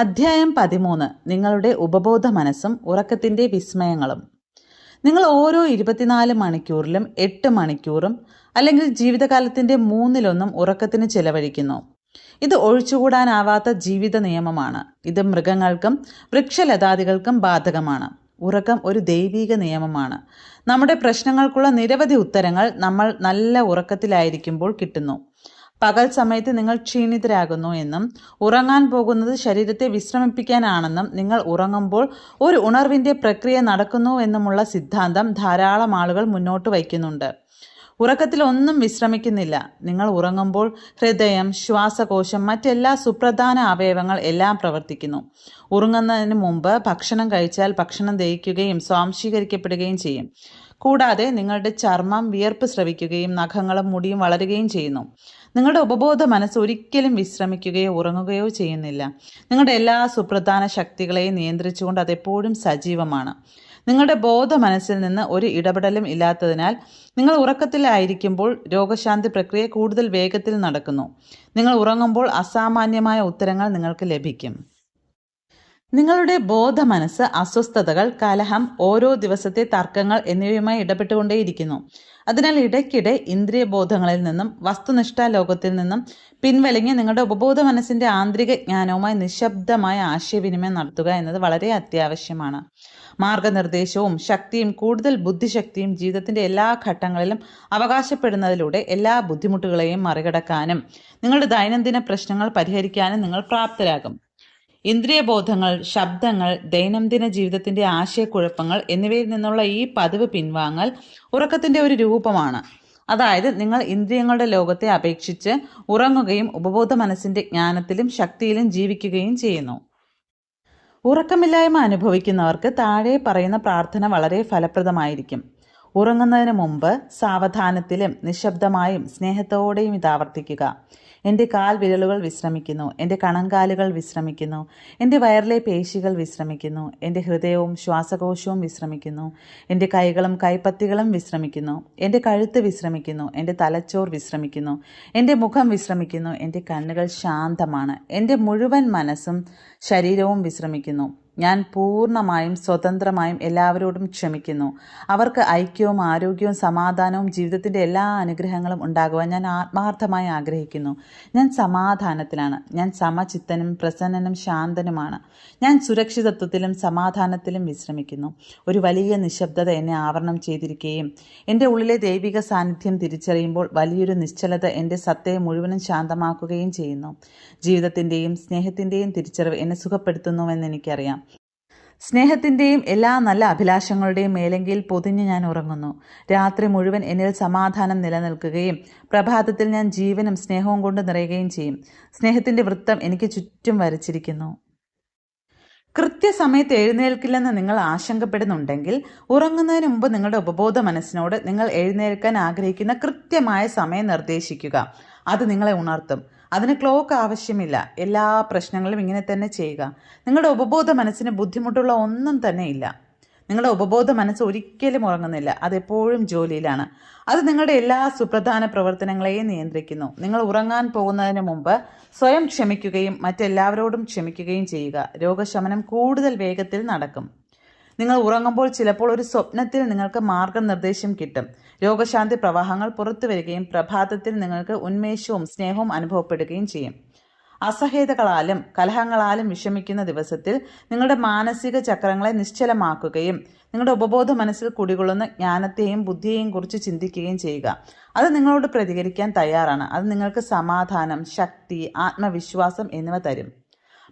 അധ്യായം 13. നിങ്ങളുടെ ഉപബോധ മനസ്സും ഉറക്കത്തിൻ്റെ വിസ്മയങ്ങളും. നിങ്ങൾ ഓരോ 24 മണിക്കൂറിലും 8 മണിക്കൂറും അല്ലെങ്കിൽ ജീവിതകാലത്തിൻ്റെ 1/3 ഉറക്കത്തിന് ചെലവഴിക്കുന്നു. ഇത് ഒഴിച്ചുകൂടാനാവാത്ത ജീവിത നിയമമാണ്. ഇത് മൃഗങ്ങൾക്കും വൃക്ഷലതാദികൾക്കും ബാധകമാണ്. ഉറക്കം ഒരു ദൈവിക നിയമമാണ്. നമ്മുടെ പ്രശ്നങ്ങൾക്കുള്ള നിരവധി ഉത്തരങ്ങൾ നമ്മൾ നല്ല ഉറക്കത്തിലായിരിക്കുമ്പോൾ കിട്ടുന്നു. പകൽ സമയത്ത് നിങ്ങൾ ക്ഷീണിതരാകുന്നു എന്നും ഉറങ്ങാൻ പോകുന്നത് ശരീരത്തെ വിശ്രമിപ്പിക്കാനാണെന്നും നിങ്ങൾ ഉറങ്ങുമ്പോൾ ഒരു ഉണർവിൻ്റെ പ്രക്രിയ നടക്കുന്നു എന്നുമുള്ള സിദ്ധാന്തം ധാരാളം ആളുകൾ മുന്നോട്ട് വയ്ക്കുന്നുണ്ട്. ഉറക്കത്തിൽ ഒന്നും വിശ്രമിക്കുന്നില്ല. നിങ്ങൾ ഉറങ്ങുമ്പോൾ ഹൃദയം, ശ്വാസകോശം, മറ്റെല്ലാ സുപ്രധാന അവയവങ്ങൾ എല്ലാം പ്രവർത്തിക്കുന്നു. ഉറങ്ങുന്നതിന് മുമ്പ് ഭക്ഷണം കഴിച്ചാൽ ഭക്ഷണം ദഹിക്കുകയും സ്വാംശീകരിക്കപ്പെടുകയും ചെയ്യും. കൂടാതെ നിങ്ങളുടെ ചർമ്മം വിയർപ്പ് സ്രവിക്കുകയും നഖങ്ങളും മുടിയും വളരുകയും ചെയ്യുന്നു. നിങ്ങളുടെ ഉപബോധ മനസ്സ് ഒരിക്കലും വിശ്രമിക്കുകയോ ഉറങ്ങുകയോ ചെയ്യുന്നില്ല. നിങ്ങളുടെ എല്ലാ സുപ്രധാന ശക്തികളെയും നിയന്ത്രിച്ചുകൊണ്ട് അതെപ്പോഴും സജീവമാണ്. നിങ്ങളുടെ ബോധ മനസ്സിൽ നിന്ന് ഒരു ഇടപെടലും ഇല്ലാത്തതിനാൽ നിങ്ങൾ ഉറക്കത്തിലായിരിക്കുമ്പോൾ രോഗശാന്തി പ്രക്രിയ കൂടുതൽ വേഗത്തിൽ നടക്കുന്നു. നിങ്ങൾ ഉറങ്ങുമ്പോൾ അസാമാന്യമായ ഉത്തരങ്ങൾ നിങ്ങൾക്ക് ലഭിക്കും. നിങ്ങളുടെ ബോധ മനസ്സ് അസ്വസ്ഥതകൾ, കലഹം, ഓരോ ദിവസത്തെ തർക്കങ്ങൾ എന്നിവയുമായി ഇടപെട്ടുകൊണ്ടേയിരിക്കുന്നു. അതിനാൽ ഇടയ്ക്കിടെ ഇന്ദ്രിയ ബോധങ്ങളിൽ നിന്നും വസ്തുനിഷ്ഠ ലോകത്തിൽ നിന്നും പിൻവലിഞ്ഞ് നിങ്ങളുടെ ഉപബോധ മനസ്സിൻ്റെ ആന്തരിക ജ്ഞാനവുമായി നിശബ്ദമായ ആശയവിനിമയം നടത്തുക എന്നത് വളരെ അത്യാവശ്യമാണ്. മാർഗനിർദ്ദേശവും ശക്തിയും കൂടുതൽ ബുദ്ധിശക്തിയും ജീവിതത്തിൻ്റെ എല്ലാ ഘട്ടങ്ങളിലും അവകാശപ്പെടുന്നതിലൂടെ എല്ലാ ബുദ്ധിമുട്ടുകളെയും മറികടക്കാനും നിങ്ങളുടെ ദൈനംദിന പ്രശ്നങ്ങൾ പരിഹരിക്കാനും നിങ്ങൾ പ്രാപ്തരാകും. ഇന്ദ്രിയബോധങ്ങൾ, ശബ്ദങ്ങൾ, ദൈനംദിന ജീവിതത്തിൻ്റെ ആശയക്കുഴപ്പങ്ങൾ എന്നിവയിൽ നിന്നുള്ള ഈ പതിവ് പിൻവാങ്ങൽ ഉറക്കത്തിൻ്റെ ഒരു രൂപമാണ്. അതായത് നിങ്ങൾ ഇന്ദ്രിയങ്ങളുടെ ലോകത്തെ അപേക്ഷിച്ച് ഉറങ്ങുകയും ഉപബോധ മനസ്സിൻ്റെ ജ്ഞാനത്തിലും ശക്തിയിലും ജീവിക്കുകയും ചെയ്യുന്നു. ഉറക്കമില്ലായ്മ അനുഭവിക്കുന്നവർക്ക് താഴെ പറയുന്ന പ്രാർത്ഥന വളരെ ഫലപ്രദമായിരിക്കും. ഉറങ്ങുന്നതിന് മുമ്പ് സാവധാനത്തിലും നിശബ്ദമായും സ്നേഹത്തോടെയും ഇത് ആവർത്തിക്കുക. എൻ്റെ കാൽ വിരലുകൾ വിശ്രമിക്കുന്നു, എൻ്റെ കണങ്കാലുകൾ വിശ്രമിക്കുന്നു, എൻ്റെ വയറിലെ പേശികൾ വിശ്രമിക്കുന്നു, എൻ്റെ ഹൃദയവും ശ്വാസകോശവും വിശ്രമിക്കുന്നു, എൻ്റെ കൈകളും കൈപ്പത്തികളും വിശ്രമിക്കുന്നു, എൻ്റെ കഴുത്ത് വിശ്രമിക്കുന്നു, എൻ്റെ തലച്ചോർ വിശ്രമിക്കുന്നു, എൻ്റെ മുഖം വിശ്രമിക്കുന്നു, എൻ്റെ കണ്ണുകൾ ശാന്തമാണ്, എൻ്റെ മുഴുവൻ മനസ്സും ശരീരവും വിശ്രമിക്കുന്നു. ഞാൻ പൂർണ്ണമായും സ്വതന്ത്രമായും എല്ലാവരോടും ക്ഷമിക്കുന്നു. അവർക്ക് ഐക്യവും ആരോഗ്യവും സമാധാനവും ജീവിതത്തിൻ്റെ എല്ലാ അനുഗ്രഹങ്ങളും ഉണ്ടാകുവാൻ ഞാൻ ആത്മാർത്ഥമായി ആഗ്രഹിക്കുന്നു. ഞാൻ സമാധാനത്തിലാണ്. ഞാൻ സമചിത്തനും പ്രസന്നനും ശാന്തനുമാണ്. ഞാൻ സുരക്ഷിതത്വത്തിലും സമാധാനത്തിലും വിശ്രമിക്കുന്നു. ഒരു വലിയ നിശബ്ദത എന്നെ ആവരണം ചെയ്തിരിക്കുകയും എൻ്റെ ഉള്ളിലെ ദൈവിക സാന്നിധ്യം തിരിച്ചറിയുമ്പോൾ വലിയൊരു നിശ്ചലത എൻ്റെ സത്തയെ മുഴുവനും ശാന്തമാക്കുകയും ചെയ്യുന്നു. ജീവിതത്തിൻ്റെയും സ്നേഹത്തിൻ്റെയും തിരിച്ചറിവ് എന്നെ സുഖപ്പെടുത്തുന്നുവെന്ന് എനിക്കറിയാം. സ്നേഹത്തിൻ്റെയും എല്ലാ നല്ല അഭിലാഷങ്ങളുടെയും മേലെങ്കിൽ പൊതിഞ്ഞ് ഞാൻ ഉറങ്ങുന്നു. രാത്രി മുഴുവൻ എന്നിൽ സമാധാനം നിലനിൽക്കുകയും പ്രഭാതത്തിൽ ഞാൻ ജീവനും സ്നേഹവും കൊണ്ട് നിറയുകയും ചെയ്യും. സ്നേഹത്തിൻ്റെ വൃത്തം എനിക്ക് ചുറ്റും വരച്ചിരിക്കുന്നു. കൃത്യസമയത്ത് എഴുന്നേൽക്കില്ലെന്ന് നിങ്ങൾ ആശങ്കപ്പെടുന്നുണ്ടെങ്കിൽ ഉറങ്ങുന്നതിന് മുമ്പ് നിങ്ങളുടെ ഉപബോധ മനസ്സിനോട് നിങ്ങൾ എഴുന്നേൽക്കാൻ ആഗ്രഹിക്കുന്ന കൃത്യമായ സമയം നിർദ്ദേശിക്കുക. അത് നിങ്ങളെ ഉണർത്തും. അതിന് ക്ലോക്ക് ആവശ്യമില്ല. എല്ലാ പ്രശ്നങ്ങളും ഇങ്ങനെ തന്നെ ചെയ്യുക. നിങ്ങളുടെ ഉപബോധ മനസ്സിന് ബുദ്ധിമുട്ടുള്ള ഒന്നും തന്നെ ഇല്ല. നിങ്ങളുടെ ഉപബോധ മനസ്സ് ഒരിക്കലും ഉറങ്ങുന്നില്ല. അതെപ്പോഴും ജോലിയിലാണ്. അത് നിങ്ങളുടെ എല്ലാ സുപ്രധാന പ്രവർത്തനങ്ങളെയും നിയന്ത്രിക്കുന്നു. നിങ്ങൾ ഉറങ്ങാൻ പോകുന്നതിന് മുമ്പ് സ്വയം ക്ഷമിക്കുകയും മറ്റെല്ലാവരോടും ക്ഷമിക്കുകയും ചെയ്യുക. രോഗശമനം കൂടുതൽ വേഗത്തിൽ നടക്കും. നിങ്ങൾ ഉറങ്ങുമ്പോൾ ചിലപ്പോൾ ഒരു സ്വപ്നത്തിൽ നിങ്ങൾക്ക് മാർഗനിർദ്ദേശം കിട്ടും. രോഗശാന്തി പ്രവാഹങ്ങൾ പുറത്തു വരികയും പ്രഭാതത്തിൽ നിങ്ങൾക്ക് ഉന്മേഷവും സ്നേഹവും അനുഭവപ്പെടുകയും ചെയ്യും. അസഹ്യതകളാലും കലഹങ്ങളാലും വിഷമിക്കുന്ന ദിവസത്തിൽ നിങ്ങളുടെ മാനസിക ചക്രങ്ങളെ നിശ്ചലമാക്കുകയും നിങ്ങളുടെ ഉപബോധ മനസ്സിൽ കുടികൊള്ളുന്ന ജ്ഞാനത്തെയും ബുദ്ധിയെയും കുറിച്ച് ചിന്തിക്കുകയും ചെയ്യുക. അത് നിങ്ങളോട് പ്രതികരിക്കാൻ തയ്യാറാണ്. അത് നിങ്ങൾക്ക് സമാധാനം, ശക്തി, ആത്മവിശ്വാസം എന്നിവ തരും.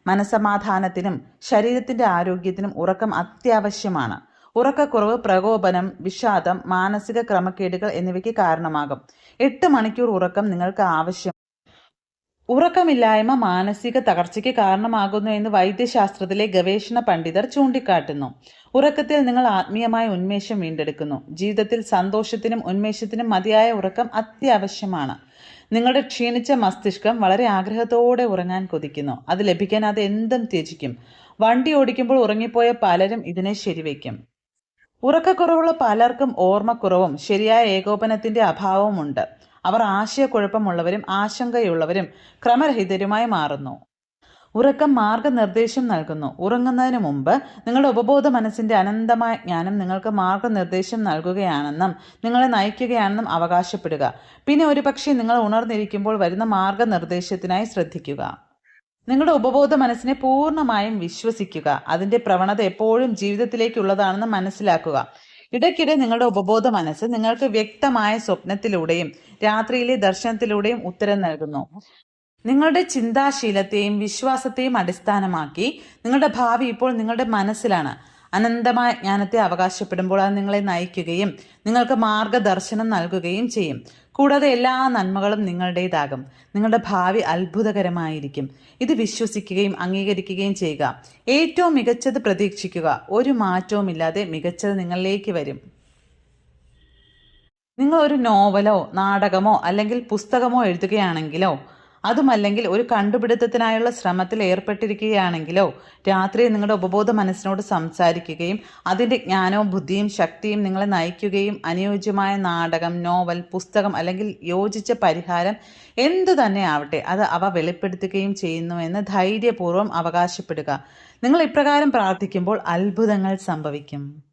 മനസ്സമാധാനത്തിനും ശരീരത്തിൻ്റെ ആരോഗ്യത്തിനും ഉറക്കം അത്യാവശ്യമാണ്. ഉറക്കക്കുറവ് പ്രകോപനം, വിഷാദം, മാനസിക ക്രമക്കേടുകൾ എന്നിവയ്ക്ക് കാരണമാകും. 8 മണിക്കൂർ ഉറക്കം നിങ്ങൾക്ക് ആവശ്യം. ഉറക്കമില്ലായ്മ മാനസിക തകർച്ചയ്ക്ക് കാരണമാകുന്നു എന്ന് വൈദ്യശാസ്ത്രത്തിലെ ഗവേഷണ പണ്ഡിതർ ചൂണ്ടിക്കാട്ടുന്നു. ഉറക്കത്തിൽ നിങ്ങൾ ആത്മീയമായ ഉന്മേഷം വീണ്ടെടുക്കുന്നു. ജീവിതത്തിൽ സന്തോഷത്തിനും ഉന്മേഷത്തിനും മതിയായ ഉറക്കം അത്യാവശ്യമാണ്. നിങ്ങളുടെ ക്ഷീണിച്ച മസ്തിഷ്കം വളരെ ആഗ്രഹത്തോടെ ഉറങ്ങാൻ കൊതിക്കുന്നു. അത് ലഭിക്കാൻ അത് എന്തും ത്യജിക്കും. വണ്ടി ഓടിക്കുമ്പോൾ ഉറങ്ങിപ്പോയ പലരും ഇതിനെ ശരിവയ്ക്കും. ഉറക്കക്കുറവുള്ള പലർക്കും ഓർമ്മക്കുറവും ശരിയായ ഏകോപനത്തിൻ്റെ അഭാവവുമുണ്ട്. അവർ ആശയക്കുഴപ്പമുള്ളവരും ആശങ്കയുള്ളവരും ക്രമരഹിതരുമായി മാറുന്നു. ഉറക്കം മാർഗനിർദ്ദേശം നൽകുന്നു. ഉറങ്ങുന്നതിന് മുമ്പ് നിങ്ങളുടെ ഉപബോധ മനസ്സിന്റെ അനന്തമായ ജ്ഞാനം നിങ്ങൾക്ക് മാർഗനിർദ്ദേശം നൽകുകയാണെന്നും നിങ്ങളെ നയിക്കുകയാണെന്നും അവകാശപ്പെടുക. പിന്നെ ഒരുപക്ഷെ നിങ്ങൾ ഉണർന്നിരിക്കുമ്പോൾ വരുന്ന മാർഗനിർദ്ദേശത്തിനായി ശ്രദ്ധിക്കുക. നിങ്ങളുടെ ഉപബോധ മനസ്സിനെ പൂർണ്ണമായും വിശ്വസിക്കുക. അതിന്റെ പ്രവണത എപ്പോഴും ജീവിതത്തിലേക്കുള്ളതാണെന്ന് മനസ്സിലാക്കുക. ഇടയ്ക്കിടെ നിങ്ങളുടെ ഉപബോധ മനസ്സ് നിങ്ങൾക്ക് വ്യക്തമായ സ്വപ്നത്തിലൂടെയും രാത്രിയിലെ ദർശനത്തിലൂടെയും ഉത്തരം നൽകുന്നു. നിങ്ങളുടെ ചിന്താശീലത്തെയും വിശ്വാസത്തെയും അടിസ്ഥാനമാക്കി നിങ്ങളുടെ ഭാവി ഇപ്പോൾ നിങ്ങളുടെ മനസ്സിലാണ്. അനന്തമായ ജ്ഞാനത്തെ അവകാശപ്പെടുമ്പോൾ അത് നിങ്ങളെ നയിക്കുകയും നിങ്ങൾക്ക് മാർഗദർശനം നൽകുകയും ചെയ്യും. കൂടാതെ എല്ലാ നന്മകളും നിങ്ങളുടേതാകും. നിങ്ങളുടെ ഭാവി അത്ഭുതകരമായിരിക്കും. ഇത് വിശ്വസിക്കുകയും അംഗീകരിക്കുകയും ചെയ്യുക. ഏറ്റവും മികച്ചത് പ്രതീക്ഷിക്കുക. ഒരു മാറ്റവുമില്ലാതെ മികച്ചത് നിങ്ങളിലേക്ക് വരും. നിങ്ങൾ ഒരു നോവലോ നാടകമോ അല്ലെങ്കിൽ പുസ്തകമോ എഴുതുകയാണെങ്കിലോ അതുമല്ലെങ്കിൽ ഒരു കണ്ടുപിടുത്തത്തിനായുള്ള ശ്രമത്തിൽ ഏർപ്പെട്ടിരിക്കുകയാണെങ്കിലോ രാത്രി നിങ്ങളുടെ ഉപബോധ മനസ്സിനോട് സംസാരിക്കുകയും അതിൻ്റെ ജ്ഞാനവും ബുദ്ധിയും ശക്തിയും നിങ്ങളെ നയിക്കുകയും അനുയോജ്യമായ നാടകം, നോവൽ, പുസ്തകം അല്ലെങ്കിൽ യോജിച്ച പരിഹാരം എന്തു തന്നെ ആവട്ടെ അത് അവ വെളിപ്പെടുത്തുകയും ചെയ്യുന്നുവെന്ന് ധൈര്യപൂർവ്വം അവകാശപ്പെടുക. നിങ്ങൾ ഇപ്രകാരം പ്രാർത്ഥിക്കുമ്പോൾ അത്ഭുതങ്ങൾ സംഭവിക്കും.